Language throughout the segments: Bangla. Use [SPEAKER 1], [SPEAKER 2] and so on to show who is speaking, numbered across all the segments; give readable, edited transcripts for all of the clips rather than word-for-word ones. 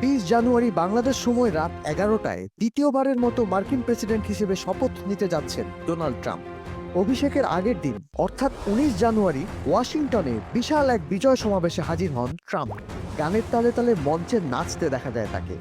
[SPEAKER 1] 20 জানুয়ারি বাংলাদেশ সময় রাত 11টায় দ্বিতীয়বারের মতো মার্কিন প্রেসিডেন্ট হিসেবে শপথ নিতে যাচ্ছেন ডোনাল্ড ট্রাম্প। অভিষেকের আগের দিন অর্থাৎ 19 জানুয়ারি ওয়াশিংটনে বিশাল এক বিজয় সমাবেশে হাজির হন ট্রাম্প। গানের তালে তালে মঞ্চে নাচতে দেখা যায় তাকে।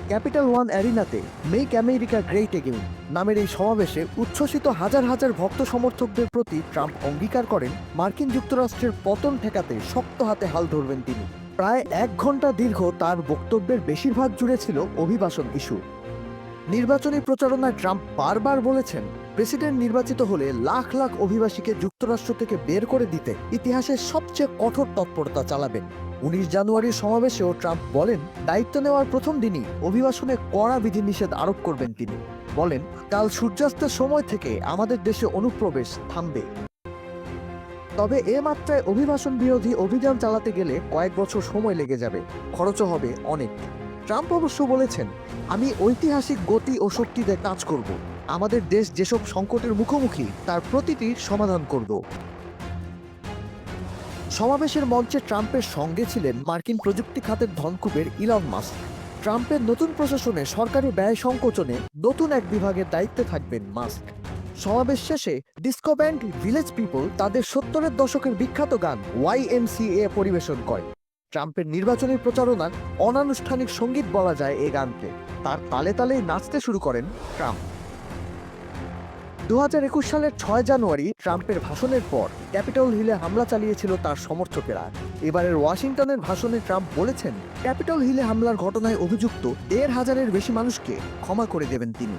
[SPEAKER 1] ক্যাপিটাল ওয়ান অ্যারিনাতে মেক আমেরিকা গ্রেট এগেইন নামের এই সমাবেশে উচ্ছ্বসিত হাজার হাজার ভক্ত সমর্থকদের প্রতি ট্রাম্প অঙ্গীকার করেন মার্কিন যুক্তরাষ্ট্রের পতন ঠেকাতে শক্ত হাতে হাল ধরবেন তিনি। প্রায় 1 ঘন্টা দীর্ঘ তার বক্তব্যের বেশিরভাগ জুড়ে ছিল অভিবাসন ইস্যু। নির্বাচনী প্রচারণায় ট্রাম্প বারবার বলেছেন প্রেসিডেন্ট নির্বাচিত হলে লাখ লাখ অভিবাসীকে যুক্তরাষ্ট্র থেকে বের করে দিতে ইতিহাসের সবচেয়ে কঠোর তৎপরতা চালাবেন। 19 জানুয়ারির সমাবেশেও ট্রাম্প বলেন দায়িত্ব নেওয়ার প্রথম দিনই অভিবাসনে কড়া বিধিনিষেধ আরোপ করবেন তিনি। বলেন কাল সূর্যাস্তের সময় থেকে আমাদের দেশে অনুপ্রবেশ থামবে। তবে এ মাত্রায় অভিবাসন বিরোধী অভিযান চালাতে গেলে কয়েক বছর সময় লেগে যাবে, খরচও হবে অনেক। ট্রাম্প অবশ্য বলেছেন আমি ঐতিহাসিক গতি ও শক্তিতে কাজ করব। আমাদের দেশ যেসব সংকটের মুখোমুখি তার প্রতিটির সমাধান করব। সমাবেশের মঞ্চে ট্রাম্পের সঙ্গে ছিলেন মার্কিন প্রযুক্তি খাতের ধনকুবের ইলন মাস্ক। ট্রাম্পের নতুন প্রশাসনে সরকারি ব্যয় সংকোচনে নতুন এক বিভাগের দায়িত্বে থাকবেন মাস্ক। সমাবেশ শেষে ডিস্কো ব্যান্ড ভিলেজ পিপল তাদের 70-এর দশকের বিখ্যাত গান YMCA পরিবেশন করে। ট্রাম্পের নির্বাচনী প্রচারণার অনানুষ্ঠানিক সঙ্গীত বলা যায় এই গানকে। তার তালে তালেই নাচতে শুরু করেন ট্রাম্প। 2021 সালের 6 জানুয়ারি ট্রাম্পের ভাষণের পর ক্যাপিটল হিলে হামলা চালিয়েছিল তার সমর্থকেরা। এবারের ওয়াশিংটনের ভাষণে ট্রাম্প বলেছেন ক্যাপিটল হিলে হামলার ঘটনায় অভিযুক্ত 1,500-এর বেশি মানুষকে ক্ষমা করে দেবেন তিনি।